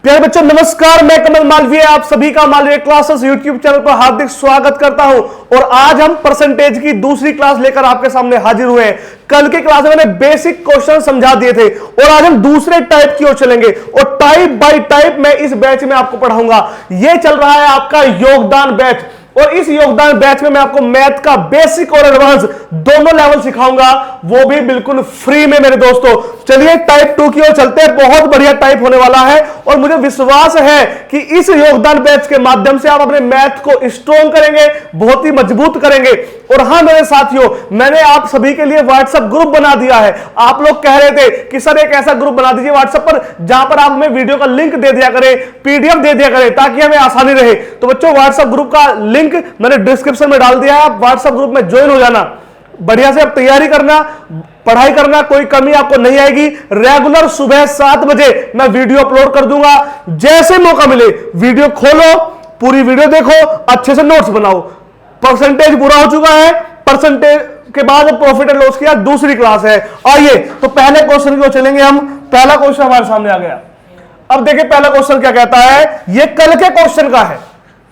प्यारे बच्चों नमस्कार, मैं कमल मालवीय आप सभी का मालवीय क्लासेस यूट्यूब चैनल पर हार्दिक स्वागत करता हूं। और आज हम परसेंटेज की दूसरी क्लास लेकर आपके सामने हाजिर हुए हैं। कल की क्लास में मैंने बेसिक क्वेश्चन समझा दिए थे और आज हम दूसरे टाइप की ओर चलेंगे और टाइप बाय टाइप मैं इस बैच में आपको पढ़ाऊंगा। यह चल रहा है आपका योगदान बैच और इस योगदान बैच में मैं आपको मैथ का बेसिक और एडवांस दोनों लेवल सिखाऊंगा, वो भी बिल्कुल फ्री में मेरे दोस्तों। चलिए टाइप 2 की ओर चलते हैं। बहुत बढ़िया टाइप होने वाला है और मुझे विश्वास है कि इस योगदान बैच के माध्यम से आप अपने मैथ को स्ट्रॉन्ग करेंगे, बहुत ही मजबूत करेंगे। और हाँ मेरे साथियों, मैंने आप सभी के लिए व्हाट्सएप ग्रुप बना दिया है। आप लोग कह रहे थे कि सर एक ऐसा ग्रुप बना दीजिए व्हाट्सएप पर जहां पर आप हमें वीडियो का लिंक दे दिया करें, पीडीएफ दे दिया करें ताकि हमें आसानी रहे। तो बच्चों व्हाट्सएप ग्रुप का लिंक मैंने डिस्क्रिप्शन में डाल दिया है, आप व्हाट्सएप ग्रुप में ज्वाइन हो जाना। बढ़िया से आप तैयारी करना, पढ़ाई करना, कोई कमी आपको नहीं आएगी। रेगुलर सुबह 7 बजे मैं वीडियो अपलोड कर दूंगा। जैसे मौका मिले वीडियो खोलो, पूरी वीडियो देखो, अच्छे से नोट्स बनाओ। परसेंटेज पूरा हो चुका है, परसेंटेज के बाद प्रॉफिट एंड लॉस की आज दूसरी क्लास है। आइए तो पहले क्वेश्चन की ओर चलेंगे हम। पहला क्वेश्चन हमारे सामने आ गया। अब देखिए पहला क्वेश्चन क्या कहता है, ये कल के क्वेश्चन का है।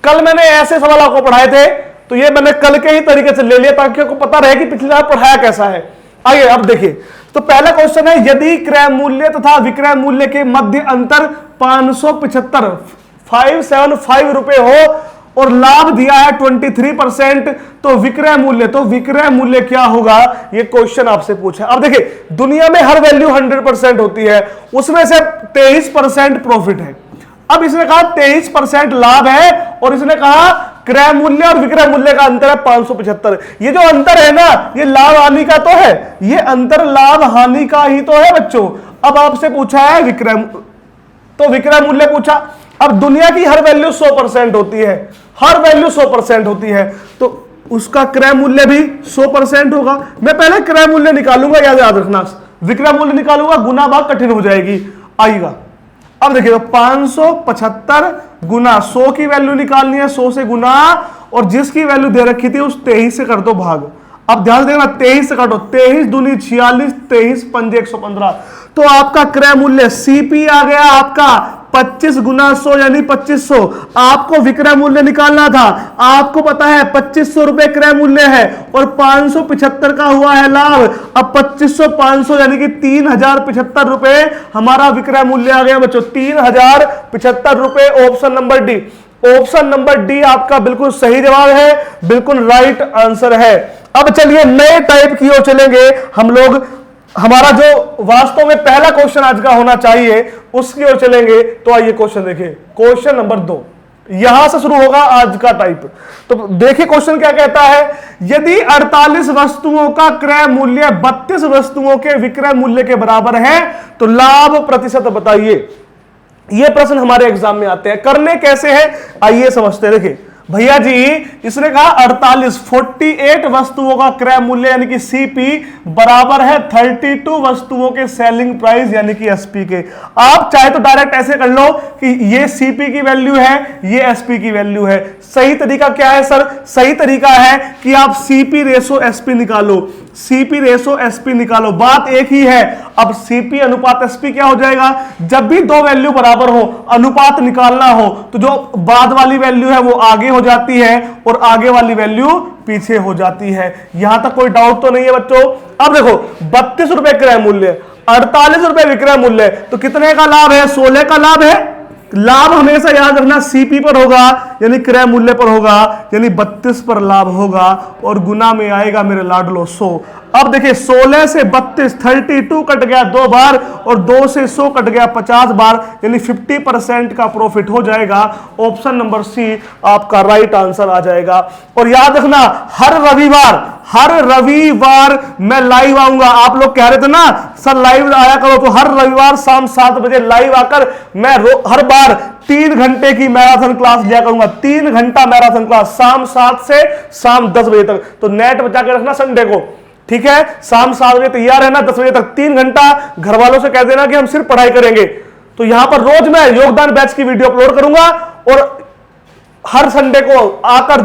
कल मैंने ऐसे सवाल आपको पढ़ाए थे तो ये मैंने कल के ही तरीके से ले लिया ताकि आपको पता रहे कि पिछली बार पढ़ाया कैसा है। आइए अब देखिए, तो पहला क्वेश्चन है, यदि क्रय मूल्य तथा विक्रय मूल्य के मध्य अंतर 575 रुपए हो और लाभ दिया है 23%, तो विक्रय मूल्य क्या होगा, ये क्वेश्चन आपसे पूछा। अब देखिए दुनिया में हर वैल्यू 100% होती है, उसमें से 23% प्रॉफिट है। अब इसने कहा 23% लाभ है और इसने कहा क्रय मूल्य और विक्रय मूल्य का अंतर है 575। ये जो अंतर है ना, ये लाभ हानि का तो है, ये अंतर लाभ हानि का ही तो है बच्चों। अब आपसे पूछा है विक्रय मूल्य पूछा। अब दुनिया की हर वैल्यू 100% होती है, हर वैल्यू 100% होती है, तो उसका क्रय मूल्य भी 100% होगा। मैं पहले क्रय मूल्य निकालूंगा, याद रखना। विक्रय मूल्य निकालूंगा, गुना भाग कठिन हो जाएगी। आएगा अब देखिए, तो 575 गुना 100 की वैल्यू निकालनी है, 100 से गुना, और जिसकी वैल्यू दे रखी थी उस 23 से कर दो भाग। अब ध्यान देना, 23 से काटो, 23 दूनी 46, 23 पंजे 115। तो आपका क्रय मूल्य सीपी आ गया आपका 25 गुना 100 यानी 2500। आपको विक्रय मूल्य निकालना था, आपको पता है 2500 रुपए क्रय मूल्य है और 575 का हुआ है लाभ। अब 2500 500 यानी कि 3075 रुपए हमारा विक्रय मूल्य आ गया बच्चों, 3075 रुपए। Option number D, option number D आपका बिल्कुल सही जवाब है, बिल्कुल राइट आंसर है। अब चलिए नए टाइप की ओर चलेंगे हम लोग। हमारा जो वास्तव में पहला क्वेश्चन आज का होना चाहिए उसकी ओर चलेंगे। तो आइए क्वेश्चन देखिए, क्वेश्चन नंबर 2 यहां से शुरू होगा आज का टाइप। तो देखिए क्वेश्चन क्या कहता है, यदि 48 वस्तुओं का क्रय मूल्य 32 वस्तुओं के विक्रय मूल्य के बराबर है तो लाभ प्रतिशत बताइए। यह प्रश्न हमारे एग्जाम में आते हैं, करने कैसे हैं आइए समझते हैं। देखिए भैया जी, इसने कहा 48 वस्तुओं का क्रय मूल्य यानी कि सीपी बराबर है 32 वस्तुओं के सेलिंग प्राइस यानी कि एसपी के। आप चाहे तो डायरेक्ट ऐसे कर लो कि ये सीपी की वैल्यू है, ये एसपी की वैल्यू है। सही तरीका क्या है सर? सही तरीका है कि आप सीपी रेशो एसपी निकालो, सीपी रेशो एसपी निकालो, बात एक ही है। अब सीपी अनुपात एसपी क्या हो जाएगा, जब भी दो वैल्यू बराबर हो, अनुपात निकालना हो तो जो बाद वाली वैल्यू है वो आगे हो जाती है और आगे वाली वैल्यू पीछे हो जाती है। यहां तक कोई डाउट तो नहीं है बच्चों। अब देखो 32 रुपए क्रय मूल्य, 48 रुपए विक्रय मूल्य, तो कितने का लाभ है? 16 का लाभ है। लाभ हमेशा याद रखना सीपी पर होगा यानी क्रय मूल्य पर होगा, यानी 32 पर लाभ होगा और गुना में आएगा मेरे लाडलो 100। अब देखिए 16 से 32 32 कट गया 2 बार और 2 से 100 कट गया 50 बार, यानी 50% का प्रॉफिट हो जाएगा। ऑप्शन नंबर सी आपका राइट आंसर आ जाएगा। और याद रखना हर रविवार मैं लाइव आऊंगा। आप लोग कह रहे थे ना सर लाइव आया करो, तो हर रविवार शाम 7 बजे लाइव आकर मैं हर बार 3 घंटे की मैराथन क्लास लिया करूंगा। 3 घंटा मैराथन क्लास, शाम 7 से शाम 10 बजे तक। तो नेट बचा के रखना संडे को, ठीक है? शाम 7 बजे तैयार रहना, 10 बजे तक 3 घंटा। घर वालों से कह देना कि हम सिर्फ पढ़ाई करेंगे। तो यहां पर रोज मैं योगदान बैच की वीडियो अपलोड करूंगा और हर संडे को आकर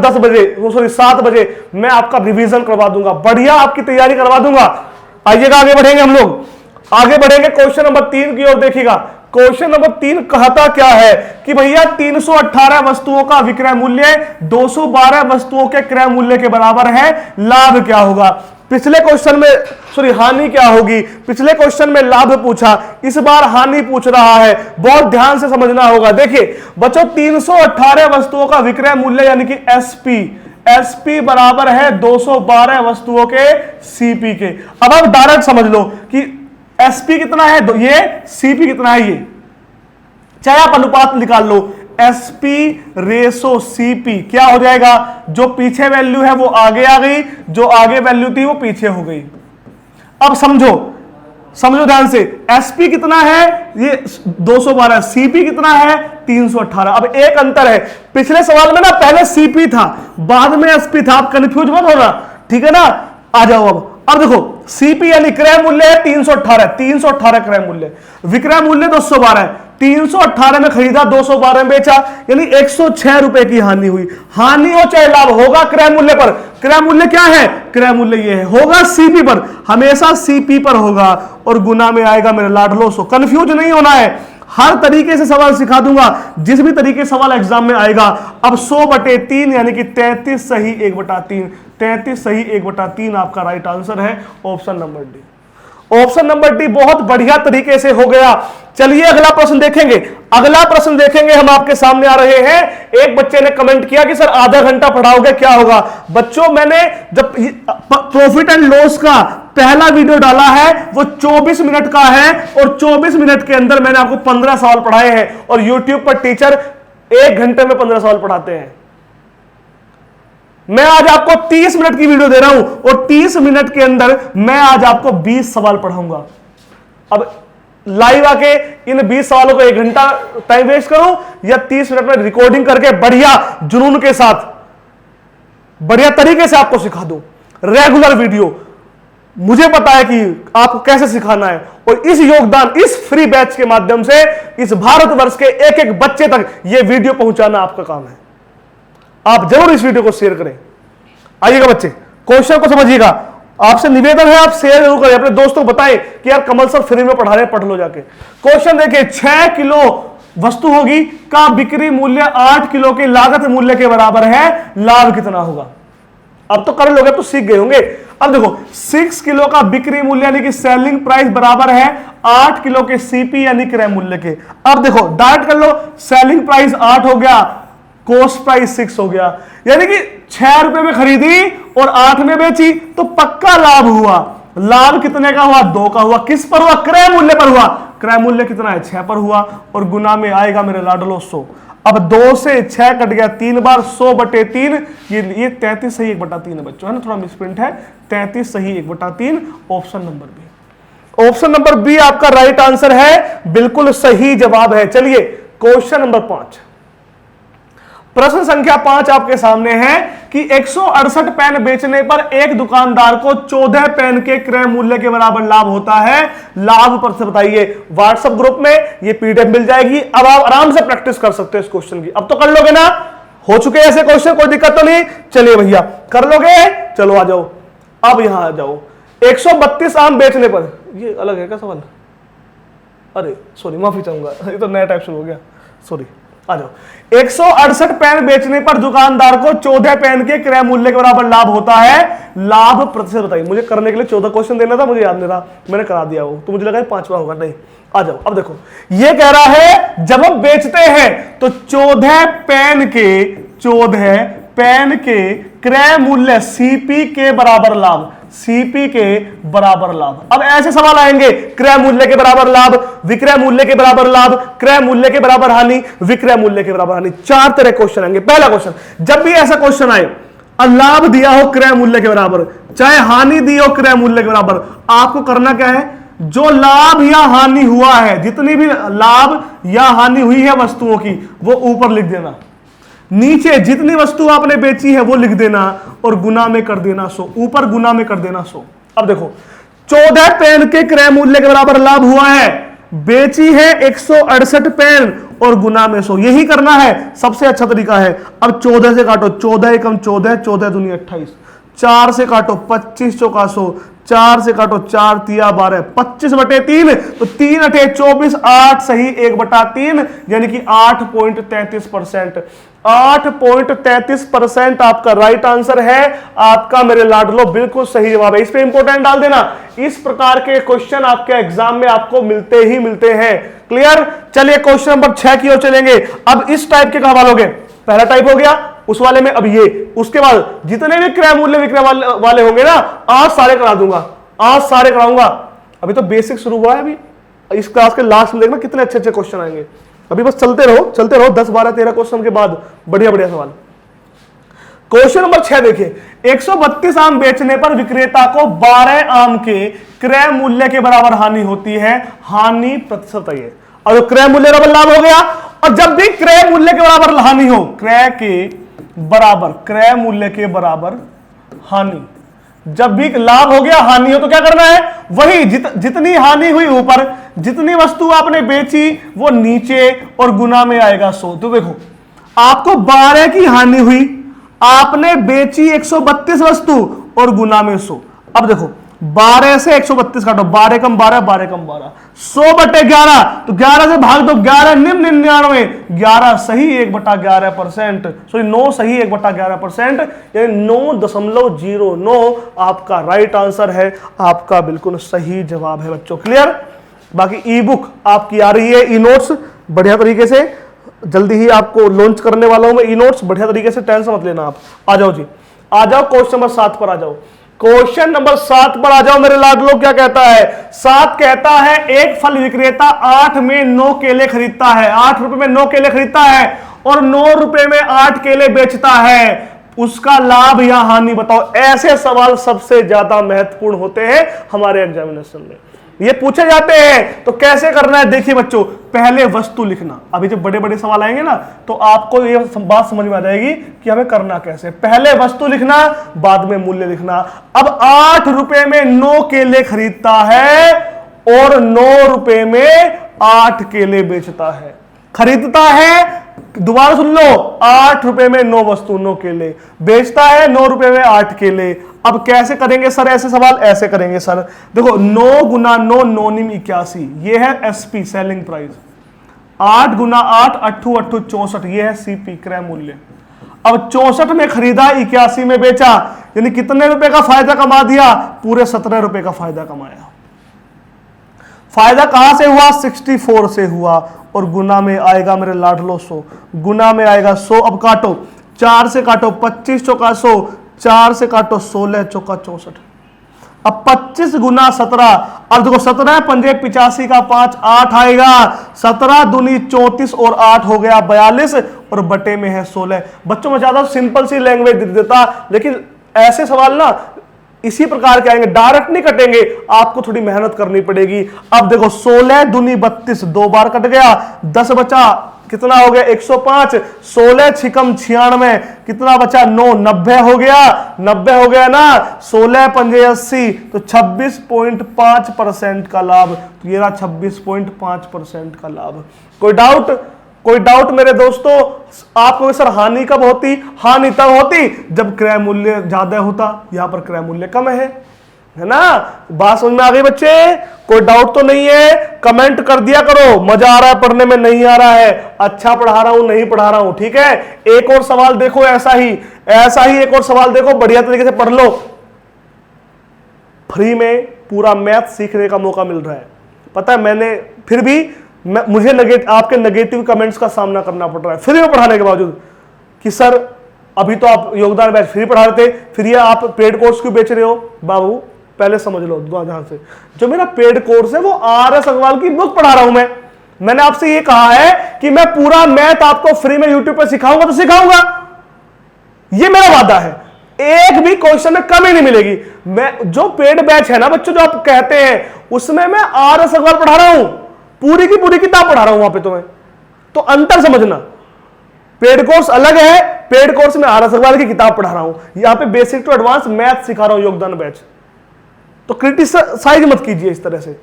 7 बजे मैं आपका रिवीजन करवा दूंगा, बढ़िया आपकी तैयारी करवा दूंगा। आइएगा आगे बढ़ेंगे हम लोग, आगे बढ़ेंगे क्वेश्चन नंबर 3 की ओर। देखिएगा क्वेश्चन नंबर 3 कहता क्या है कि भैया 318 वस्तुओं का विक्रय मूल्य 212 वस्तुओं के क्रय मूल्य के बराबर है, लाभ क्या होगा। पिछले क्वेश्चन में हानि क्या होगी, पिछले क्वेश्चन में लाभ पूछा, इस बार हानि पूछ रहा है, बहुत ध्यान से समझना होगा। देखिए बच्चों 318 वस्तुओं का विक्रय मूल्य यानी कि एसपी बराबर है 212 वस्तुओं के सीपी के। अब आप डायरेक्ट समझ लो कि एसपी कितना है, ये सीपी कितना है, ये चाहे आप अनुपात निकाल लो, एसपी रेसो सीपी क्या हो जाएगा, जो पीछे वैल्यू है वो आगे आ गई, जो आगे वैल्यू थी वो पीछे हो गई। अब समझो ध्यान से, एसपी कितना है, ये 212, सीपी कितना है 318। अब एक अंतर है, पिछले सवाल में ना पहले सीपी था बाद में एसपी था, आप कंफ्यूज मत होना, ठीक है ना। आ जाओ अब देखो सीपी यानी क्रय मूल्य है 318 क्रय मूल्य, विक्रय मूल्य 212 है, 318 में खरीदा 212 में बेचा, यानी 106 रुपए की हानि हुई। हानि हो चाहे लाभ होगा क्रय मूल्य पर, क्रय मूल्य क्या है, क्रय मूल्य ये है, होगा सीपी पर, हमेशा सीपी पर होगा और गुना में आएगा मेरे लाडलो। सो कंफ्यूज नहीं होना है, हर तरीके से सवाल सिखा दूंगा, जिस भी तरीके से सवाल एग्जाम में आएगा। अब 100/3 यानी कि 33 सही 1/3, 33 सही 1/3 आपका राइट आंसर है option number D. Option number D बहुत बढ़िया तरीके से हो गया। चलिए अगला प्रश्न देखेंगे, हम आपके सामने आ रहे हैं। एक बच्चे ने कमेंट किया कि सर आधा घंटा पढ़ाओगे क्या होगा। बच्चों मैंने जब प्रॉफिट एंड लॉस का पहला वीडियो डाला है वो 24 मिनट का है और 24 मिनट के अंदर मैंने आपको 15 सवाल पढ़ाए हैं, और YouTube पर टीचर 1 घंटे में 15 सवाल पढ़ाते हैं। मैं आज आपको 30 मिनट की वीडियो दे रहा हूं और 30 मिनट के अंदर मैं आज आपको 20 सवाल पढ़ाऊंगा। अब लाइव आके इन 20 सवालों को 1 घंटा टाइम वेस्ट करूं या 30 मिनट में रिकॉर्डिंग करके बढ़िया जुनून के साथ बढ़िया तरीके से आपको सिखा दूं। रेगुलर वीडियो, मुझे पता है कि आपको कैसे सिखाना है, और इस फ्री बैच के माध्यम से इस भारतवर्ष के एक एक बच्चे तक यह वीडियो पहुंचाना आपका काम है। आप जरूर इस वीडियो को शेयर करें। आइएगा बच्चे, क्वेश्चन को समझिएगा, आपसे निवेदन है आप शेयर जरूर करें, अपने दोस्तों को बताएं कि यार कमल सर फ्री में पढ़ा रहे हैं, पढ़ लो जाके। क्वेश्चन देखिए, 6 किलो वस्तु होगी का बिक्री मूल्य 8 किलो के लागत मूल्य के बराबर है, लाभ कितना होगा। अब तो कर लोगे तो सीख गए होंगे। अब देखो 6 किलो का बिक्री मूल्य यानी कि सेलिंग प्राइस बराबर है 8 किलो के सीपी यानी क्रय मूल्य के। अब देखो डायरेक्ट कर लो, सेलिंग प्राइस 8 हो गया, कॉस्ट प्राइस 6 हो गया, यानी कि 6 रुपए में खरीदी और 8 में बेची तो पक्का लाभ हुआ। लाभ कितने का हुआ, 2 का हुआ। किस पर हुआ, क्रय मूल्य पर हुआ। क्रय मूल्य कितना है, 6 पर हुआ, और गुना में आएगा मेरे लाडलो 100। अब 2 से 6 कट गया 3 बार, 100/3, ये 33 सही 1/3 है बच्चों, है ना, थोड़ा मिसप्रिंट है, 33 सही 1/3 option number B. Option number B आपका राइट आंसर है, बिल्कुल सही जवाब है। चलिए क्वेश्चन नंबर 5, प्रश्न संख्या 5 आपके सामने है कि 168 पेन बेचने पर एक दुकानदार को 14 पेन के क्रय मूल्य के बराबर लाभ होता है, लाभ पर से बताइए। व्हाट्सएप ग्रुप में ये पीडीएफ मिल जाएगी, अब आप आराम से प्रैक्टिस कर सकते हो इस क्वेश्चन की। अब तो कर लोगे ना, हो चुके ऐसे क्वेश्चन, कोई दिक्कत तो नहीं। चलिए भैया कर लोगे, चलो आ जाओ, अब यहां आ जाओ। 132 आम बेचने पर, ये अलग है क्या सवाल, अरे सॉरी माफी चाहूंगा, ये तो नया टाइप शुरू हो गया, सॉरी। आ जाओ, 168 पेन बेचने पर दुकानदार को 14 पेन के क्रय मूल्य के बराबर लाभ होता है, लाभ प्रतिशत बताइए। मुझे करने के लिए 14 क्वेश्चन देना था, मुझे याद नहीं रहा, मैंने करा दिया वो, तो मुझे लगा 5वां होगा, नहीं। आ जाओ, अब देखो ये कह रहा है जब हम बेचते हैं तो 14 पेन के क्रय मूल्य सीपी के बराबर लाभ, सीपी के बराबर लाभ। अब ऐसे सवाल आएंगे, क्रय मूल्य के बराबर लाभ, विक्रय मूल्य के बराबर लाभ, क्रय मूल्य के बराबर हानि, विक्रय मूल्य के बराबर हानि, 4 तरह क्वेश्चन आएंगे। पहला क्वेश्चन, जब भी ऐसा क्वेश्चन आए, लाभ दिया हो क्रय मूल्य के बराबर, चाहे हानि दी हो क्रय मूल्य के बराबर, आपको करना क्या है, जो लाभ या हानि हुआ है, जितनी भी लाभ या हानि हुई है वस्तुओं की, वो ऊपर लिख देना, नीचे जितनी वस्तु आपने बेची है वो लिख देना, और गुना में कर देना 100, ऊपर गुना में कर देना 100। अब देखो 14 पेन के क्रय मूल्य के बराबर लाभ हुआ है, बेची है 168 पेन और गुना में 100, यही करना है, सबसे अच्छा तरीका है। अब 14 से काटो, 14 एकम 14, 14 दूनी 28, 4 से काटो 25 चौका 100, 4 से काटो 4 तिया 12, 25/3 तो 3 अठे 24, 8 सही 1/3 यानी कि 8.33%। 8.33% आपका राइट आंसर है। आपका मेरे लाडलो बिल्कुल सही जवाब है। इस पे इंपॉर्टेंट डाल देना। इस प्रकार के क्वेश्चन आपके एग्जाम में आपको मिलते ही मिलते हैं। क्लियर? चलिए क्वेश्चन नंबर 6 की ओर चलेंगे। अब इस टाइप के सवाल हो गए। पहला टाइप हो गया उस वाले में, अब ये, उसके बाद जितने भी क्रय मूल्य विक्रय वाले होंगे ना, आज सारे करा दूंगा, आज सारे कराऊंगा। अभी तो बेसिक शुरू हुआ है। अभी इस क्लास के लास्ट में देखना कितने अच्छे अच्छे क्वेश्चन आएंगे। अभी बस चलते रहो 10 12 13 क्वेश्चन के बाद बढ़िया बढ़िया सवाल। क्वेश्चन नंबर 6 देखिए, 132 आम बेचने पर विक्रेता को 12 आम के क्रय मूल्य के बराबर हानि होती है। हानि प्रतिशत है। और क्रय मूल्य बराबर लाभ हो गया। और जब भी क्रय मूल्य के बराबर हानि हो, क्रय मूल्य के बराबर हानि, जब भी लाभ हो गया हानि हो तो क्या करना है? वही जितनी हानि हुई ऊपर, जितनी वस्तु आपने बेची वो नीचे, और गुना में आएगा 100। तो देखो आपको 12 की हानि हुई, आपने बेची 132 वस्तु और गुना में 100। अब देखो 12 से 132 काटो, 12 कम 12, 12 कम 12, 100/11 तो 11 से भाग दो, 11 निम 99, 11 सही 1/11%, सॉरी 9 सही 1/11%, यानी 9.09 आपका राइट आंसर है। आपका बिल्कुल सही जवाब है बच्चों। क्लियर? बाकी ई बुक आपकी आ रही है, ई नोट्स बढ़िया तरीके से जल्दी ही आपको लॉन्च करने वाला हूं मैं। ई नोट्स बढ़िया तरीके से, टेंशन मत लेना आप। आ जाओ जी, आ जाओ क्वेश्चन नंबर 7 पर आ जाओ। क्वेश्चन नंबर 7 पर आ जाओ मेरे लाडलो। क्या कहता है? 7 कहता है एक फल विक्रेता 8 में 9 केले खरीदता है, 8 रुपए में 9 केले खरीदता है और 9 रुपए में 8 केले बेचता है। उसका लाभ या हानि बताओ। ऐसे सवाल सबसे ज्यादा महत्वपूर्ण होते हैं हमारे एग्जामिनेशन में, ये पूछे जाते हैं। तो कैसे करना है? देखिए बच्चों, पहले वस्तु लिखना। अभी जब बड़े बड़े सवाल आएंगे ना तो आपको ये बात समझ में आ जाएगी कि हमें करना कैसे। पहले वस्तु लिखना, बाद में मूल्य लिखना। अब 8 रुपए में 9 केले खरीदता है और 9 रुपए में 8 केले बेचता है। खरीदता है, दोबारा सुन लो, 8 रुपए में 9 वस्तु 9 केले, बेचता है 9 रुपए में 8 केले। अब कैसे करेंगे सर ऐसे सवाल? ऐसे करेंगे सर, देखो 9 गुना 9 9 निम 81, ये है एसपी सेलिंग प्राइस। 8 गुना 8 8 8 64, ये है सीपी क्रय मूल्य। अब 64 में खरीदा, 81 में बेचा, यानी कितने रुपए का फायदा कमा दिया? पूरे 17 रुपए का फायदा कमाया। फायदा कहां से हुआ? 64 से हुआ। और गुना में आएगा मेरे लाडलो 100, गुना में आएगा 100। अब काटो, 4 से काटो 25 चौका 100, 4 से काटो 16 चौका 64। अब 25 गुना 17, अब देखो 17 पंजे 85 का 5 8 आएगा, 17 दूनी 34 और 8 हो गया 42 और बटे में है 16। बच्चों में ज्यादा सिंपल सी लैंग्वेज दे देता, लेकिन ऐसे सवाल ना इसी प्रकार के आएंगे, डायरेक्ट नहीं कटेंगे, आपको थोड़ी मेहनत करनी पड़ेगी। अब देखो 16 दूनी 32, 2 बार कट गया, 10 बचा, कितना हो गया? 105। 16 छिकम 96, कितना बचा? 9, 90 हो गया, 90 हो गया ना। 16 पंजे 80, तो 26.5% का लाभ। तो ये रहा 26.5% का लाभ। कोई डाउट? कोई डाउट मेरे दोस्तों? आपको सर हानि कब होती? हानि तब होती जब क्रय मूल्य ज्यादा होता, यहां पर क्रय मूल्य कम है ना। बात समझ में आ गई बच्चे? कोई डाउट तो नहीं है? कमेंट कर दिया करो, मजा आ रहा है पढ़ने में, नहीं आ रहा है, अच्छा पढ़ा रहा हूं, नहीं पढ़ा रहा हूं, ठीक है। एक और सवाल देखो, ऐसा ही एक और सवाल देखो, बढ़िया तरीके से पढ़ लो। फ्री में पूरा मैथ सीखने का मौका मिल रहा है। पता है मैंने फिर भी मुझे आपके नेगेटिव कमेंट्स का सामना करना पड़ रहा है फ्री में पढ़ाने के बावजूद, कि सर अभी तो आप योगदान बैच फ्री पढ़ा रहे थे, फिर ये आप पेड कोर्स क्यों बेच रहे हो? बाबू पहले समझ लो ध्यान से, जो मेरा पेड कोर्स है वो RS अग्रवाल की बुक पढ़ा रहा हूं मैं। मैंने आपसे ये कहा है कि मैं पूरा मैथ आपको फ्री में यूट्यूब पर सिखाऊंगा, तो सिखाऊंगा, ये मेरा वादा है। एक भी क्वेश्चन में कमी नहीं मिलेगी। मैं जो पेड बैच है ना बच्चों, जो आप कहते हैं, उसमें मैं RS अग्रवाल पढ़ा रहा हूं, पूरी की पूरी किताब पढ़ा रहा हूं वहां पे तुम्हें। तो अंतर समझना, पेड कोर्स अलग है, पेड कोर्स में RS अग्रवाल की किताब पढ़ा रहा हूं, यहां पे बेसिक टू एडवांस मैथ सिखा रहा हूं, योगदान बैच। तो क्रिटिसाइज मत कीजिए इस तरह से।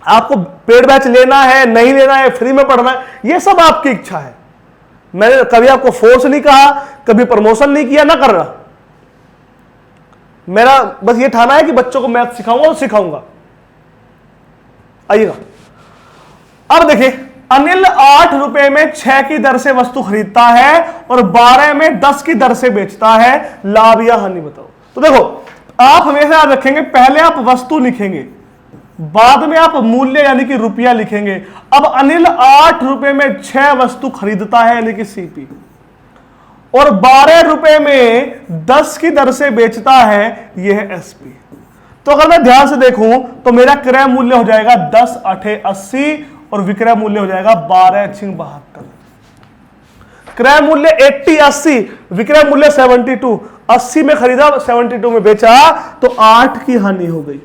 आपको पेड बैच लेना है, नहीं लेना है, फ्री में पढ़ना है, यह सब आपकी इच्छा है। मैंने कभी आपको फोर्स नहीं कहा, कभी प्रमोशन नहीं किया, ना कर रहा। मेरा बस ये ठाना है कि बच्चों को मैथ सिखाऊंगा और सिखाऊंगा। आइएगा, अब देखिए, अनिल 8 रुपए में 6 की दर से वस्तु खरीदता है और 12 में 10 की दर से बेचता है, लाभ या हानि बताओ। तो देखो, आप हमेशा याद रखेंगे, पहले आप वस्तु लिखेंगे, बाद में आप मूल्य यानी कि रुपया लिखेंगे। अब अनिल 8 रुपए में 6 वस्तु खरीदता है यानी कि सीपी, और 12 रुपए में 10 की दर से बेचता है, यह है एसपी। तो अगर मैं ध्यान से देखूं तो मेरा क्रय मूल्य हो जाएगा 10 8 80 और विक्रय मूल्य हो जाएगा 12 6 72। क्रय मूल्य 80 80, विक्रय मूल्य 72। 80 में खरीदा, 72 में बेचा, तो 8 की हानि हो गई।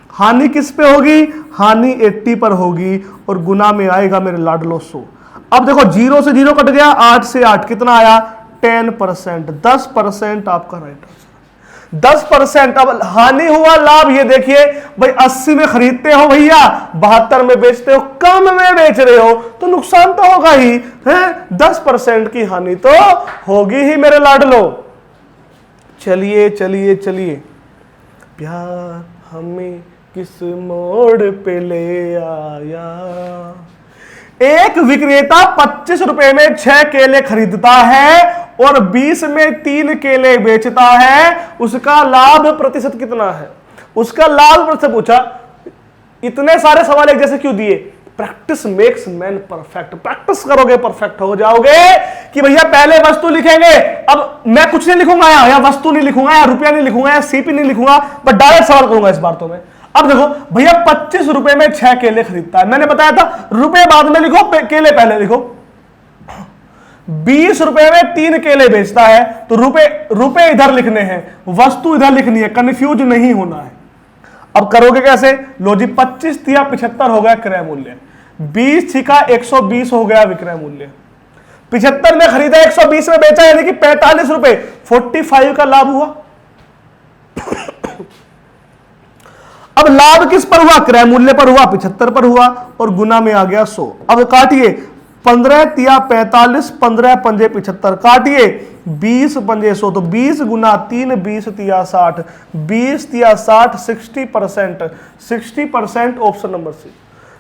हानि किस पे होगी? हानि 80 पर होगी और गुना में आएगा मेरे लाडलो 100। अब देखो, 0 से 0 कट गया, 8 से 8 कितना आया? 10%, 10% आपका राइट आंसर। 10%। अब हानि हुआ, लाभ ये देखिए भाई, 80 में खरीदते हो भैया, 72 में बेचते हो, कम में बेच रहे हो, तो नुकसान तो होगा ही है। 10% की हानि तो होगी ही मेरे लाडलो। चलिए चलिए चलिए, प्यार हमें किस मोड़ पे ले आया। एक विक्रेता 25 रुपए में 6 केले खरीदता है और 20 में 3 केले बेचता है, उसका लाभ प्रतिशत कितना है? उसका लाभ प्रतिशत पूछा। इतने सारे सवाल एक जैसे क्यों दिए? Practice makes man perfect. Practice करोगे परफेक्ट हो जाओगे। कि भैया पहले वस्तु लिखेंगे, अब मैं कुछ नहीं लिखूंगा या वस्तु नहीं लिखूंगा या रुपया नहीं लिखूंगा या सीपी नहीं लिखूंगा, बट डायरेक्ट सवाल करूंगा इस बार तो मैं। अब देखो भैया, 25 रुपए में 6 केले खरीदता है, मैंने बताया था रुपए बाद में लिखो, केले पहले लिखो। 20 रुपए में 3 केले बेचता है, तो रुपए इधर लिखने हैं, वस्तु इधर लिखनी है, कंफ्यूज नहीं होना है। अब करोगे कैसे? लो जी, 25 थिया 75 हो गया क्रय मूल्य, 20 छिका 120 हो गया विक्रय मूल्य। 75 में खरीदा, 120 में बेचा, यानी कि 45 रुपए, 45 का लाभ हुआ। अब लाभ किस पर हुआ? क्रय मूल्य पर हुआ, 75 पर हुआ और गुना में आ गया 100। अब काटिए, 15 तिया 45, 15 पंजे 75, काटिए 20 पंजे 100, तो 20 गुना 3, 20 तिया 60, 20 तिया 60, 60%। 60% option number C.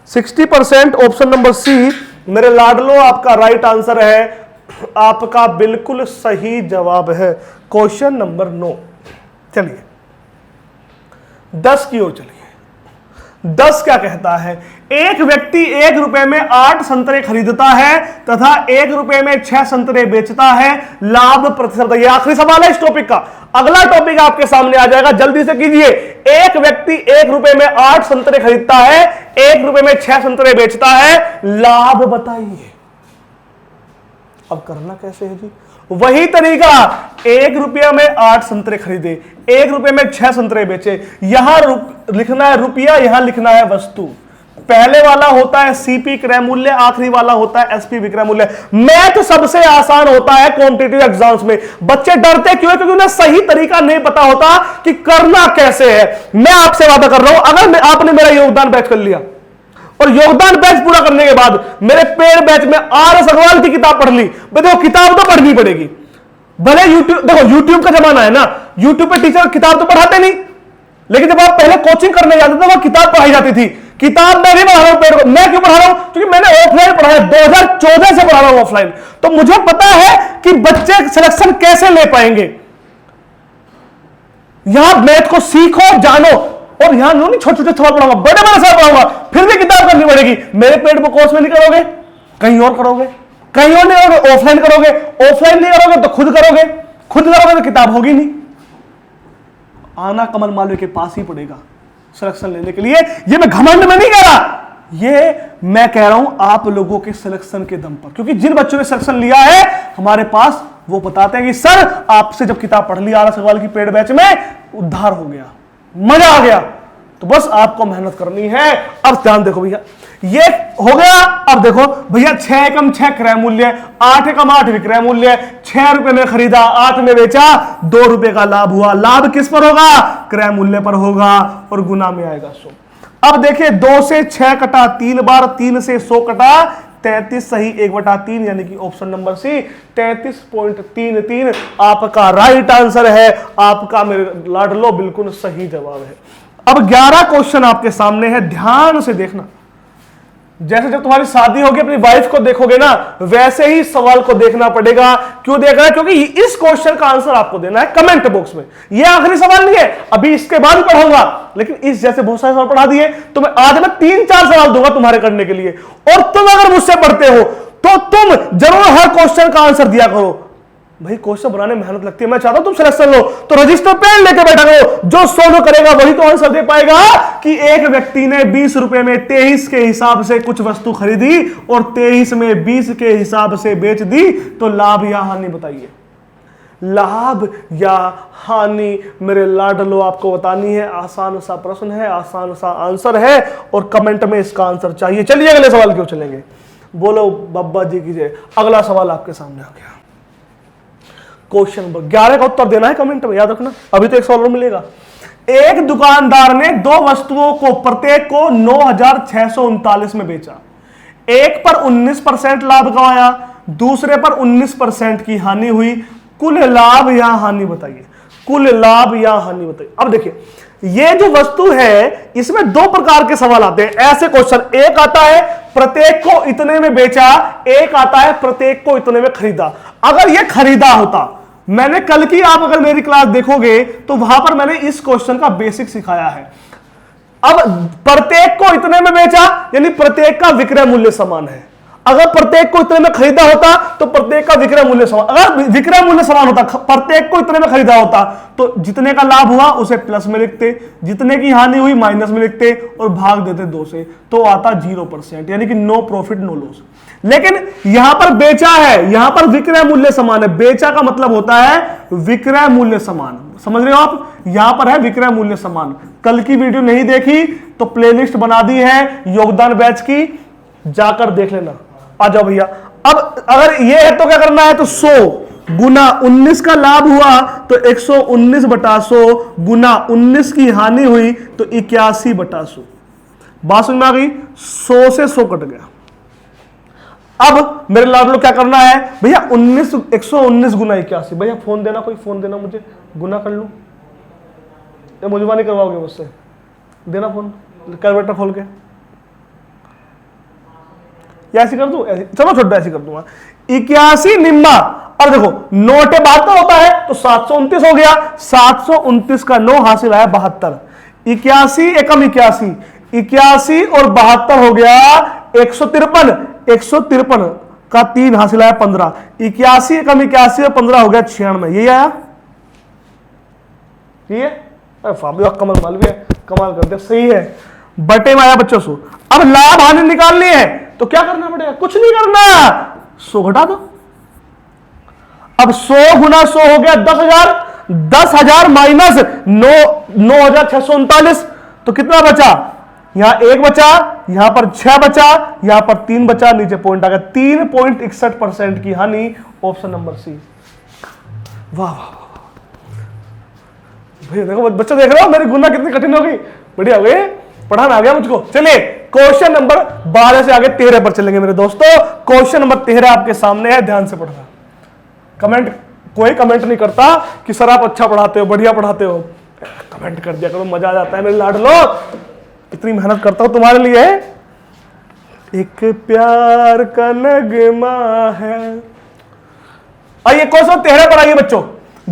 60% option number C मेरे लाडलो आपका राइट आंसर है, आपका बिल्कुल सही जवाब है। Question number 9। चलिए 10 की ओर चलिए। 10 क्या कहता है? एक व्यक्ति 1 रुपए में 8 संतरे खरीदता है तथा 1 रुपए में 6 संतरे बेचता है, लाभ प्रतिशत। ये आखिरी सवाल है इस टॉपिक का। अगला टॉपिक आपके सामने आ जाएगा, जल्दी से कीजिए। एक व्यक्ति 1 रुपए में 8 संतरे खरीदता है, 1 रुपए में 6 संतरे बेचता है, लाभ बताइए। अब करना कैसे है जी? वही तरीका, 1 रुपया में 8 संतरे खरीदे, 1 रुपए में 6 संतरे बेचे। यहां लिखना है रुपया, यहां लिखना है वस्तु। पहले वाला होता है सीपी क्रय मूल्य, आखिरी वाला होता है एसपी विक्रय मूल्य। मैथ सबसे आसान होता है कॉम्पिटिटिव एग्जाम्स में। बच्चे डरते क्यों है? क्योंकि उन्हें सही तरीका नहीं पता होता कि करना कैसे है। मैं आपसे वादा कर रहा हूं, अगर आपने मेरा योगदान बैच कर लिया और योगदान बैच पूरा करने के बाद मेरे पेड बैच में आर.एस. अग्रवाल की किताब पढ़ ली, देखो किताब तो पढ़नी पड़ेगी। भले यूट्यूब, देखो यूट्यूब का जमाना है ना, यूट्यूब पे टीचर किताब तो पढ़ाते नहीं, लेकिन जब आप पहले कोचिंग करने जाते थे वहां किताब पढ़ाई जाती थी। किताब मैं भी पढ़ा रहा हूं पेड को। मैं क्यों पढ़ा रहा हूं? क्योंकि मैंने ऑफलाइन पढ़ाया, 2014 से पढ़ा रहा हूं ऑफलाइन, तो मुझे पता है कि बच्चे सिलेक्शन कैसे ले पाएंगे। यहां मैथ को सीखो, जानो, और यहां नहीं छोटे छोटे सवाल पढ़ाऊंगा, बड़े बड़े सवाल पढ़ाऊंगा, फिर भी किताब करनी पड़ेगी। मेरे पेड को कोर्स में नहीं करोगे, कहीं और करोगे, कहीं और नहीं करोगे, ऑफलाइन करोगे, ऑफलाइन नहीं करोगे तो खुद करोगे, खुद करोगे तो किताब होगी नहीं। आना कमल मालवीय के पास ही पड़ेगा सिलेक्शन लेने के लिए। ये मैं घमंड में नहीं कह रहा, ये मैं कह रहा हूं आप लोगों के सिलेक्शन के दम पर। क्योंकि जिन बच्चों ने सिलेक्शन लिया है हमारे पास, वो बताते हैं कि सर आपसे जब किताब पढ़ ली आर.एस. अग्रवाल की पेड बैच में, उद्धार हो गया, मजा आ गया। तो बस आपको मेहनत करनी है। अब ध्यान देखो भैया, ये हो गया। अब देखो भैया, 6 एकम 6 क्रय मूल्य, 8 एकम 8 विक्रय मूल्य, 6 रुपए में खरीदा, 8 में बेचा, 2 रुपए का लाभ हुआ। लाभ किस पर होगा? क्रय मूल्य पर होगा और गुना में आएगा 100। अब देखिए, 2 से 6 कटा 3 बार, 3 से 100 कटा 33 सही 1/3 यानी कि ऑप्शन नंबर सी 33.33 आपका राइट आंसर है। आपका मेरे लाडलो बिल्कुल सही जवाब है। अब 11 क्वेश्चन आपके सामने है, ध्यान से देखना। जैसे जब तुम्हारी शादी होगी अपनी वाइफ को देखोगे ना, वैसे ही सवाल को देखना पड़ेगा। क्यों देखना है? क्योंकि इस क्वेश्चन का आंसर आपको देना है कमेंट बॉक्स में। यह आखिरी सवाल नहीं है, अभी इसके बाद पढ़ाऊंगा, लेकिन इस जैसे बहुत सारे सवाल पढ़ा दिए तो मैं आज मैं 3-4 सवाल दूंगा तुम्हारे करने के लिए। और तुम अगर मुझसे पढ़ते हो तो तुम जरूर हर क्वेश्चन का आंसर दिया करो। भाई क्वेश्चन बनाने में मेहनत लगती है, मैं चाहता हूं तुम सिलेक्शन लो, तो रजिस्टर पेन लेके बैठा करो। जो सोल्व करेगा वही तो आंसर दे पाएगा कि एक व्यक्ति ने 20 रुपए में 23 के हिसाब से कुछ वस्तु खरीदी और 23 में 20 के हिसाब से बेच दी, तो लाभ या हानि बताइए। लाभ या हानि मेरे लाडलो आपको बतानी है। आसान सा प्रश्न है, आसान सा आंसर है और कमेंट में इसका आंसर चाहिए। चलिए अगले सवाल क्यों चलेंगे, बोलो बब्बा जी की जय। अगला सवाल आपके सामने आ गया, क्वेश्चन नंबर 11 का उत्तर देना है कमेंट में, याद रखना। अभी तो एक सवाल और मिलेगा। एक दुकानदार ने 2 वस्तुओं को प्रत्येक को 9,639 में बेचा। एक पर 19% लाभ कमाया, दूसरे पर 19% की हानि हुई। कुल लाभ या हानि बताइए। कुल लाभ या हानि बताइए। अब देखिए, ये जो वस्तु है इसमें 2 प्रकार के सवाल आते हैं, ऐसे क्वेश्चन। एक आता है प्रत्येक को इतने में बेचा, एक आता है प्रत्येक को इतने में खरीदा। अगर ये खरीदा होता, मैंने कल की आप अगर मेरी क्लास देखोगे तो वहां पर मैंने इस क्वेश्चन का बेसिक सिखाया है। अब प्रत्येक को इतने में बेचा यानी प्रत्येक का विक्रय मूल्य समान है। अगर प्रत्येक को इतने में खरीदा होता तो प्रत्येक का विक्रय मूल्य समान, अगर विक्रय मूल्य समान होता, प्रत्येक को इतने में खरीदा होता तो जितने का लाभ हुआ उसे प्लस में लिखते, जितने की हानि हुई माइनस में लिखते और भाग देते 2 से, तो आता 0%, यानी कि नो प्रॉफिट नो लॉस। लेकिन यहां पर बेचा है, यहां पर विक्रय मूल्य समान है। बेचा का मतलब होता है विक्रय मूल्य समान, समझ रहे हो आप? यहां पर है विक्रय मूल्य समान। कल की वीडियो नहीं देखी तो प्लेलिस्ट बना दी है योगदान बैच की, जाकर देख लेना। आ जाओ भैया। अब अगर ये है तो क्या करना है, तो 100 गुना 19 का लाभ हुआ तो 119/100 गुना 19 की हानि हुई तो 81/100। बात समझ में आ गई? 100 से 100 कट गया। अब मेरे लाडलो क्या करना है भैया, 119 गुना 81। भैया फोन देना, कोई फोन देना मुझे, गुना कर लूं या मुझे नहीं करवाओगे मुझसे? देना फोन, कैलकुलेटर खोल के। ऐसी कर दूं? चलो छोटा ऐसी कर दूंगा। 81 निम्मा। और देखो नोटे 72 होता है तो 729 हो गया। 729 का 9 हासिल आया 72। 81 एकम 81, 81 और 72 हो गया 153। 153 का 3 हासिल आया 15। 81 एकम 81 और 15 हो गया 96। यही आया, ये कमाल मालवी है, कमाल करते सही है। बटे में आया बच्चों 100। अब लाभ हानि निकालनी है तो क्या करना पड़ेगा? कुछ नहीं करना, 100 घटा दो। अब 100 गुना 100 हो गया 10,000। 10,000 माइनस 9,639 तो कितना बचा? यहां 1 बचा, यहां पर 6 बचा, यहां पर 3 बचा, नीचे पॉइंट आ गया। 3.61% की हानि, ऑप्शन नंबर सी। वाह वाह भैया, देखो बच्चा देख रहे हो मेरी गुना कितनी कठिन हो गई, बढ़िया हो गई, पढ़ाना आ गया मुझको। चलिए क्वेश्चन नंबर 12 से आगे 13 पर चलेंगे मेरे दोस्तों। क्वेश्चन नंबर 13 आपके सामने है, ध्यान से पढ़ना। कमेंट, कोई कमेंट नहीं करता कि सर आप अच्छा पढ़ाते हो, बढ़िया पढ़ाते हो। कमेंट कर दिया करो, मजा आ जाता है मेरे लाडलो। इतनी मेहनत करता हूं तुम्हारे लिए। एक प्यार का नगमा है। आइए क्वेश्चन 13 पर आइए बच्चों।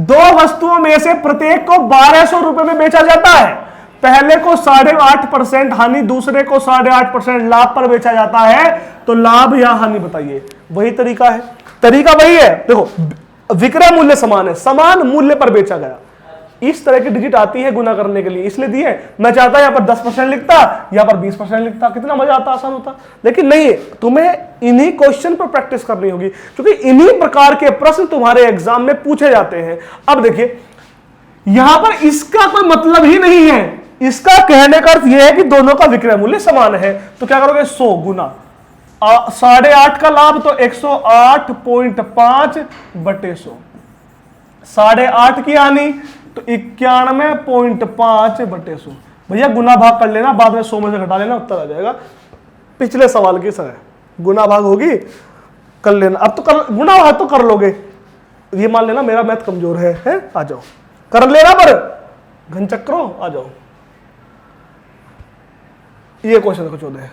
2 वस्तुओं में से प्रत्येक को 1200 रुपए में बेचा जाता है। पहले को 8.5% हानि, दूसरे को 8.5% लाभ पर बेचा जाता है, तो लाभ या हानि बताइए। वही तरीका है, तरीका वही है। देखो विक्रय मूल्य समान है, समान मूल्य पर बेचा गया। इस तरह की डिजिट आती है गुना करने के लिए, इसलिए दी है। मैं चाहता यहां पर 10% लिखता, यहां पर 20% लिखता, कितना मजा आता, आसान होता। लेकिन नहीं, तुम्हें इन्हीं क्वेश्चन पर प्रैक्टिस करनी होगी, क्योंकि इन्हीं प्रकार के प्रश्न तुम्हारे एग्जाम में पूछे जाते हैं। अब देखिए यहां पर इसका कोई मतलब ही नहीं है। इसका कहने का अर्थ यह है कि दोनों का विक्रय मूल्य समान है। तो क्या करोगे, 100 गुना 8.5 का लाभ तो 108.5/100। 8.5 की हानि तो 91.5/100। भैया गुना भाग कर लेना, बाद में 100 में से घटा लेना, उत्तर आ जाएगा। पिछले सवाल की तरह गुना भाग होगी, कर लेना। अब तो कर गुना भाग तो कर लोगे, ये मान लेना मेरा मैथ कमजोर है? आ जाओ कर लेना, पर घन चक्रो आ जाओ। ये क्वेश्चन कुछ होता है,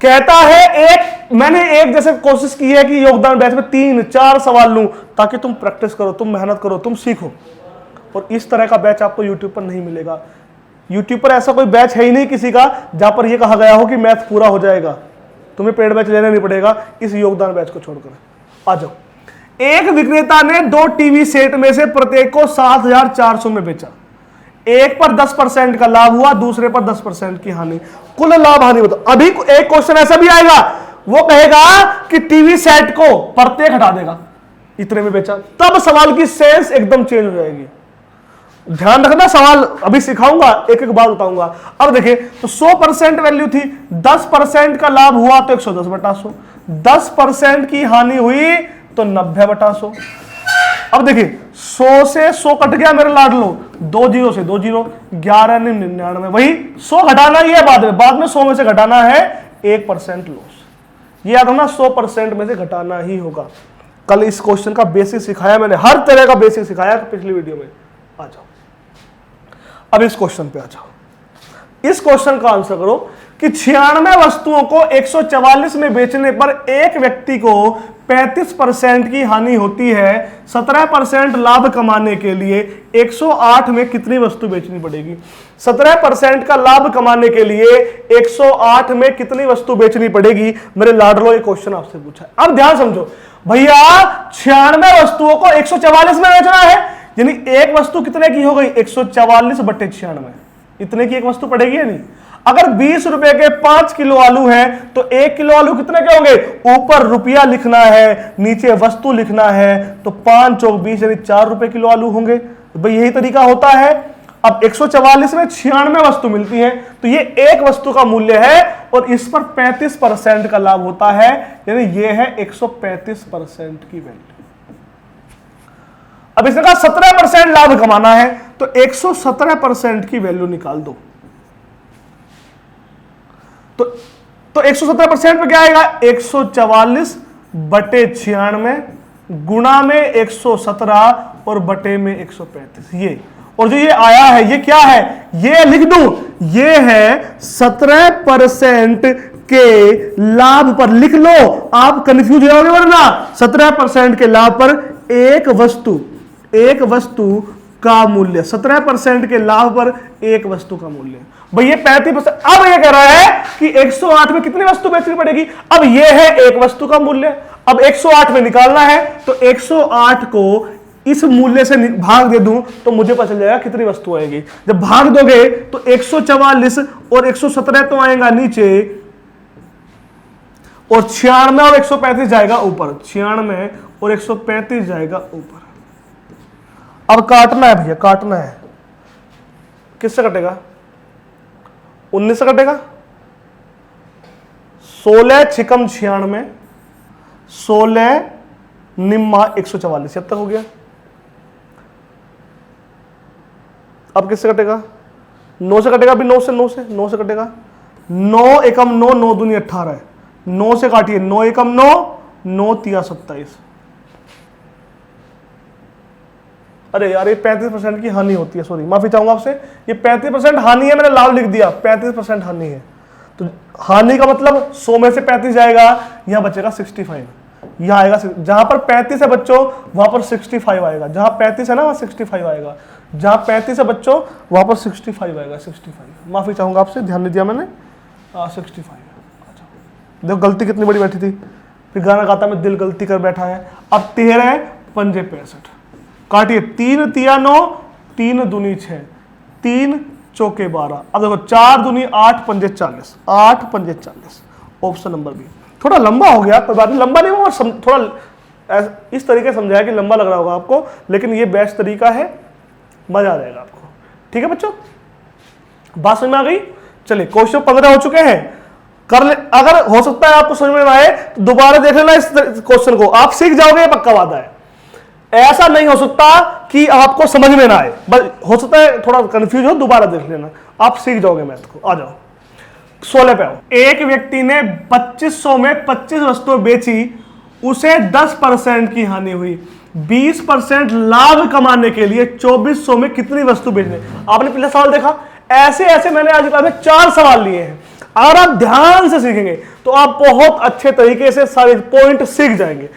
कहता है मैंने एक जैसे कोशिश की है कि योगदान बैच में 3-4 सवाल लूं ताकि तुम प्रैक्टिस करो, तुम मेहनत करो, तुम सीखो। और इस तरह का बैच आपको यूट्यूब पर नहीं मिलेगा। यूट्यूब पर ऐसा कोई बैच है ही नहीं किसी का जहां पर यह कहा गया हो कि मैथ पूरा हो जाएगा, तुम्हें पेड बैच लेना नहीं पड़ेगा इस योगदान बैच को छोड़कर। आ जाओ। एक विक्रेता ने 2 टीवी सेट में से प्रत्येक को 7,400 में बेचा। एक पर 10% का लाभ हुआ, दूसरे पर 10% की हानि। कुल लाभ हानि बताओ। अभी एक क्वेश्चन ऐसा भी आएगा, वो कहेगा कि टीवी सेट को प्रत्येक हटा देगा, इतने में बेचा, तब सवाल की सेंस एकदम चेंज हो जाएगी। ध्यान रखना, सवाल अभी सिखाऊंगा, एक एक बात बताऊंगा। अब देखिए, तो 100% वैल्यू थी, 10% का लाभ हुआ तो 110/100, 10% की हानि हुई तो 90/100। अब देखिए 100 से 100 कट गया मेरे लाडलो, 2 0 से 2 0, 11 99, वही 100 घटाना ही है बाद में 100 में से घटाना है 1% लॉस। ये याद रखना, 100% में से घटाना ही होगा। कल इस क्वेश्चन का बेसिक सिखाया मैंने, हर तरह का बेसिक सिखाया पिछली वीडियो में। आ जाओ अब इस क्वेश्चन पे आ जाओ। इस क्वेश्चन का आंसर करो कि 96 वस्तुओं को 144 में बेचने पर एक व्यक्ति को 35% की हानि होती है। 17% लाभ कमाने के लिए 108 में कितनी वस्तु बेचनी पड़ेगी? 17% का लाभ कमाने के लिए 108 में कितनी वस्तु बेचनी पड़ेगी? मेरे लाडलो ये क्वेश्चन आपसे पूछा है। अब ध्यान समझो भैया, 96 वस्तुओं को 144 में बेचना है, यानी एक वस्तु कितने की हो गई? 144/96, इतने की एक वस्तु पड़ेगी या नहीं? अगर 20 रुपए के 5 किलो आलू हैं तो 1 किलो आलू कितने के होंगे? ऊपर रुपया लिखना है, नीचे वस्तु लिखना है, तो 5 चौक 20 यानी 4 रुपए किलो आलू होंगे। तो भाई यही तरीका होता है। अब 144 में 96 वस्तु मिलती है, तो ये एक वस्तु का मूल्य है और इस पर 35% का लाभ होता है, यानी ये है 135% की वैल्यू। अब इसने कहा 17% लाभ कमाना है, तो 117% की वैल्यू निकाल दो। तो 117% पे क्या आएगा? 144/96 गुणा में 117 और बटे में 135। ये और जो ये आया है ये क्या है? ये लिख दूं, ये है 17% के लाभ पर। लिख लो, आप कंफ्यूज हो जाओगे वरना। 17% के लाभ पर एक वस्तु का मूल्य, 17% के लाभ पर एक वस्तु का मूल्य। भाई ये 35%। अब ये कह रहा है कि 108 में कितनी वस्तु बेचनी पड़ेगी? अब ये है एक वस्तु का मूल्य, अब 108 में निकालना है, तो 108 को इस मूल्य से भाग दे दूं तो मुझे पता चल जाएगा कितनी वस्तु आएगी। जब भाग दोगे तो 144 और 117 तो आएगा नीचे, और 96 और 135 जाएगा ऊपर, 96 और 135 जाएगा ऊपर। अब काटना है भैया, काटना है। किससे कटेगा? 19 से कटेगा। 16 छिकम 96, 16 निम्मा 144, अब तक हो गया। अब किससे कटेगा? 9 से कटेगा। अभी 9 से कटेगा। 9 एकम 9, 9 दूनी 18 है। 9 से काटिए, 9 एकम 9, 9 तिया 27। अरे यार ये 35% की हानि होती है, सॉरी माफी चाहूंगा आपसे। ये 35% हानि है, मैंने लाभ लिख दिया, 35% हानि है। तो हानि का मतलब 100 में से 35 जाएगा, यहां बचेगा 65। यहां आएगा, जहां पर 35 है बच्चों वहां पर 65 आएगा। जहां 35 है ना वहां 65 आएगा। जहां 35 है बच्चों वहां पर 65 आएगा। 65 माफी चाहूंगा आपसे, ध्यान नहीं दिया मैंने। 65। देखो गलती कितनी बड़ी बैठी थी, फिर गाना गाता मैं दिल गलती कर बैठा है। अब 13 पंजे 65, काटिए। 3 तिया 9, 3 दूनी 6, 3 चौके 12। अब देखो 4 दूनी 8 पंजे 40, 8 पंजे 40। Option number B. थोड़ा लंबा हो गया, कोई बात नहीं, लंबा नहीं हुआ, थोड़ा इस तरीके समझाया कि लंबा लग रहा होगा आपको, लेकिन ये बेस्ट तरीका है, मजा आ जाएगा आपको। ठीक है बच्चों, बात समझ में आ गई? चलिए क्वेश्चन 15 हो चुके हैं, कर ले। अगर हो सकता है आपको समझ में आए तो दोबारा देख लेना इस क्वेश्चन को, आप सीख जाओगे, पक्का वादा है। ऐसा नहीं हो सकता कि आपको समझ में ना आए, बस हो सकता है थोड़ा कंफ्यूज हो, दोबारा देख लेना, आप सीख जाओगे मैथ को। आ जाओ, 16 पे आओ। एक व्यक्ति ने 2500 में 25 वस्तुएं बेची, उसे 10% की हानि हुई। 20% लाभ कमाने के लिए 2400 में कितनी वस्तु बेचने? आपने पिछला सवाल देखा, ऐसे ऐसे मैंने आज क्लास में 4 सवाल लिए हैं। अगर आप ध्यान से सीखेंगे तो आप बहुत अच्छे तरीके से सारे पॉइंट सीख जाएंगे।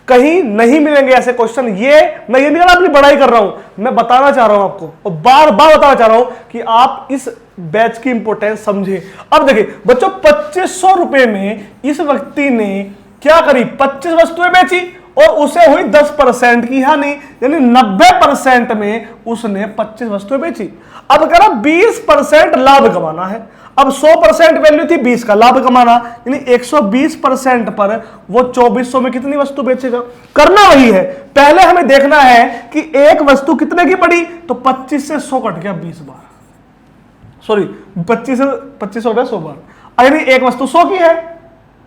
कहीं नहीं मिलेंगे ऐसे क्वेश्चन। ये मैं ये नहीं अपनी बड़ाई कर रहा हूं, मैं बताना चाह रहा हूं आपको, और बार बार बताना चाह रहा हूं कि आप इस बैच की इंपॉर्टेंस समझे। अब देखिए बच्चों, 2500 रुपए में इस व्यक्ति ने क्या करी? 25 वस्तुएं बेची और उसे हुई 10% की हानि, यानी 90% में उसने 25 वस्तुएं बेची। अब कह रहा 20% लाभ कमाना है। अब 100% वैल्यू थी 20 का लाभ कमाना, यानी 120% पर वो 2400 में कितनी वस्तु बेचेगा? करना वही है, पहले हमें देखना है कि एक वस्तु कितने की पड़ी, तो 25 से 100 कट गया 20 बार, सॉरी 25 से 25 हो गया 100 बार, यानी एक वस्तु 100 की है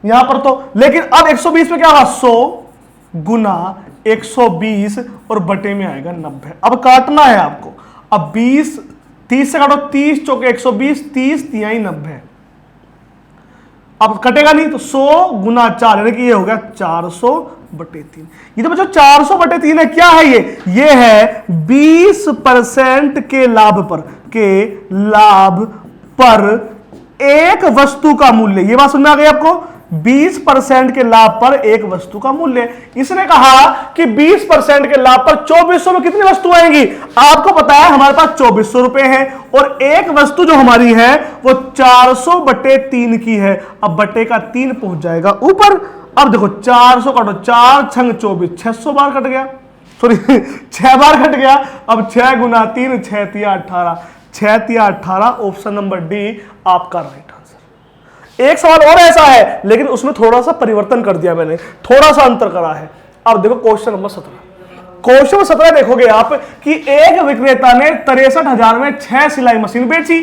यहां पर तो। लेकिन अब 120 में क्या होगा? 100 गुना 120 और बटे में आएगा 90। अब काटना है आपको। अब 20 30 से काटो, 30 चौके 120, 30 तिहाई 90। अब कटेगा नहीं तो 100 गुना 4, यानी कि ये हो गया 400 बटे 3। ये तो बच्चों 400 बटे 3 है। क्या है ये है 20% के लाभ पर एक वस्तु का मूल्य। ये बात समझ में आ गई आपको? 20% के लाभ पर एक वस्तु का मूल्य। इसने कहा कि 20% के लाभ पर 2400 में कितनी वस्तु आएंगी? आपको पता है हमारे पास 2400 रुपए है और एक वस्तु जो हमारी है वो 400 बटे 3 की है। अब बटे का 3 पहुंच जाएगा ऊपर। अब देखो 400 काटो, 4 छंग 24, 600 बार कट गया, सॉरी 6 बार कट गया। अब 6 गुना 3, 6 तिया 18, 6 तिया 18। ऑप्शन नंबर डी आपका राइट आंसर। एक सवाल और ऐसा है, लेकिन उसमें थोड़ा सा परिवर्तन कर दिया मैंने, थोड़ा सा अंतर करा है। अब देखो क्वेश्चन नंबर 17। क्वेश्चन 17 देखोगे आप कि एक विक्रेता ने 63,000 में 6 सिलाई मशीन बेची,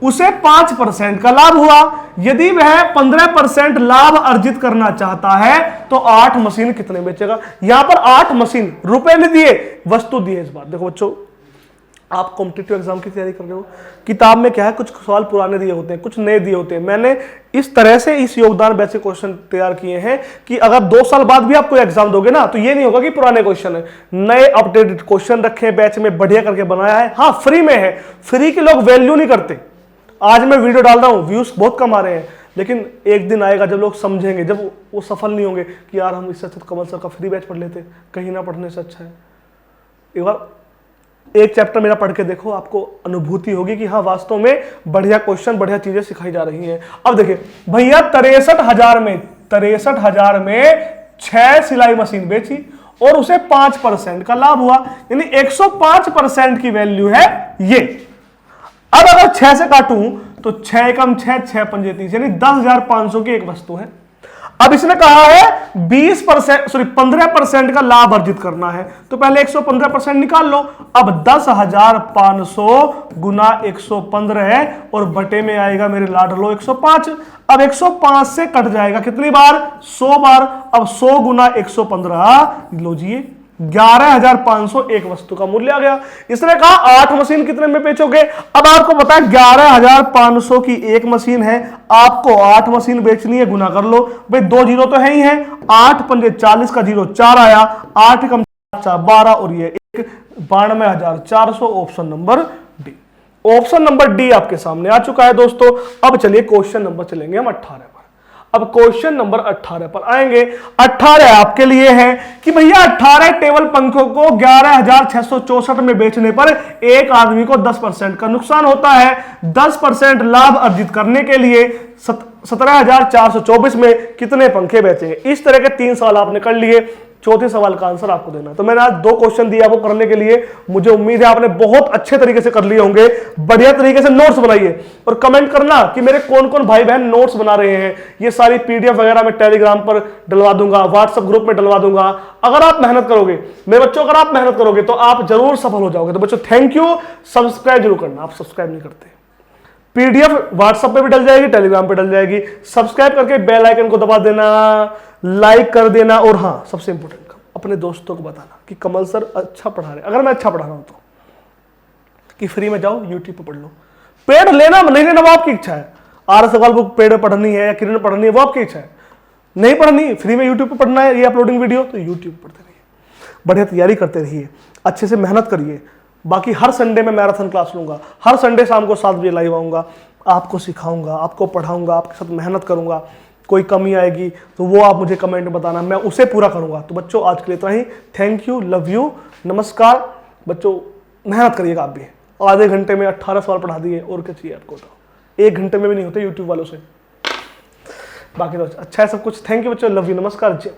उसे 5% का लाभ हुआ। यदि वह 15% लाभ अर्जित करना चाहता है तो 8 मशीन कितने बेचेगा? यहां पर 8 मशीन, रुपए नहीं दिए, वस्तु दिए। इस बार देखो बच्चों, आप कॉम्पिटिटिव एग्जाम की तैयारी कर रहे हो, किताब में क्या है, कुछ सवाल पुराने दिए होते हैं, कुछ नए दिए होते हैं। मैंने इस तरह से इस योगदान बैच के क्वेश्चन तैयार किए हैं कि अगर 2 साल बाद भी आप कोई एग्जाम दोगे ना, तो ये नहीं होगा कि पुराने क्वेश्चन है, नए अपडेटेड क्वेश्चन रखे बैच में, बढ़िया करके बनाया है। हाँ, फ्री में है, फ्री के लोग वैल्यू नहीं करते। आज मैं वीडियो डाल रहा हूं, व्यूज बहुत कम आ रहे हैं, लेकिन एक दिन आएगा जब लोग समझेंगे, जब वो सफल नहीं होंगे कि यार हम इससे अच्छा कमल सर का फ्री बैच पढ़ लेते, कहीं ना पढ़ने से अच्छा है। एक बार एक चैप्टर मेरा पढ़ के देखो, आपको अनुभूति होगी कि हाँ वास्तव में बढ़िया क्वेश्चन, बढ़िया चीजें सिखाई जा रही हैं। अब देखिए भैया 63,000 में 6 सिलाई मशीन बेची और उसे 5% का लाभ हुआ, यानी 105% की वैल्यू है ये। अब अगर 6 से काटूं तो 6 कम 6, 6 पंजे 30, यानी 10,500 की एक वस्तु है। अब इसने कहा है 15% का लाभ अर्जित करना है, तो पहले 115% निकाल लो। अब 10,500 गुना 115 है और बटे में आएगा मेरे लाडलो 105। अब 105 से कट जाएगा कितनी बार? 100 बार। अब 100 गुना 115, लो जी 11,500 एक वस्तु का मूल्य आ गया। इसने कहा 8 मशीन कितने में बेचोगे? अब आपको पता है 11,500 की एक मशीन है, आपको 8 मशीन बेचनी है, गुना कर लो भाई, 2 जीरो तो है ही है, 8 पंजे 40 का जीरो 4 आया, 8 कम 4 12 और ये 1 92,400। Option number D. Option number D आपके सामने आ चुका है दोस्तों। अब चलिए क्वेश्चन नंबर चलेंगे हम 18 पर। अब क्वेश्चन नंबर 18 पर आएंगे। 18 आपके लिए है कि भैया 18 टेबल पंखों को 11,664 में बेचने पर एक आदमी को 10% का नुकसान होता है। 10% लाभ अर्जित करने के लिए 17,424 में कितने पंखे बेचेंगे? इस तरह के 3 सवाल आपने कर लिए, चौथे सवाल का आंसर आपको देना। तो मैंने आज 2 क्वेश्चन दिए आपको करने के लिए, मुझे उम्मीद है आपने बहुत अच्छे तरीके से कर लिए होंगे। बढ़िया तरीके से नोट्स बनाइए और कमेंट करना कि मेरे कौन कौन भाई बहन नोट्स बना रहे हैं। ये सारी पीडीएफ वगैरह मैं टेलीग्राम पर डलवा दूंगा, व्हाट्सएप ग्रुप में डलवा दूंगा। अगर आप मेहनत करोगे मेरे बच्चों, अगर आप मेहनत करोगे तो आप जरूर सफल हो जाओगे। तो बच्चों थैंक यू। सब्सक्राइब जरूर करना, आप सब्सक्राइब नहीं करते। पीडीएफ व्हाट्सएप पे भी डल जाएगी, टेलीग्राम पे डल जाएगी। सब्सक्राइब करके बेल आइकन को दबा देना, लाइक कर देना, और हाँ सबसे इंपॉर्टेंट अपने दोस्तों को बताना कि कमल सर अच्छा पढ़ा रहे। अगर मैं अच्छा पढ़ा रहा हूं तो कि फ्री में जाओ यूट्यूब पे पढ़ लो, पेड लेना नहीं लेना वो आपकी इच्छा है। आर सवाल बुक पेड पढ़नी है या किरण पढ़नी है वो आपकी इच्छा है, नहीं पढ़नी फ्री में यूट्यूब पे पढ़ना है ये अपलोडिंग वीडियो तो यूट्यूब पे पढ़ते रहिए, बढ़िया तैयारी करते रहिए, अच्छे से मेहनत करिए। बाकी हर संडे में मैराथन क्लास लूंगा, हर संडे शाम को 7 बजे लाइव आऊंगा, आपको सिखाऊंगा, आपको पढ़ाऊंगा, आपके साथ मेहनत करूंगा। कोई कमी आएगी तो वो आप मुझे कमेंट में बताना, मैं उसे पूरा करूंगा। तो बच्चों आज के लिए इतना ही, थैंक यू, लव यू, नमस्कार। बच्चों मेहनत करिएगा आप भी, आधे घंटे में 18 सवाल पढ़ा दिए और क्या चाहिए आपको, तो 1 घंटे में भी नहीं होते यूट्यूब वालों से। बाकी तो अच्छा है सब कुछ। थैंक यू बच्चों, लव यू, नमस्कार, जय।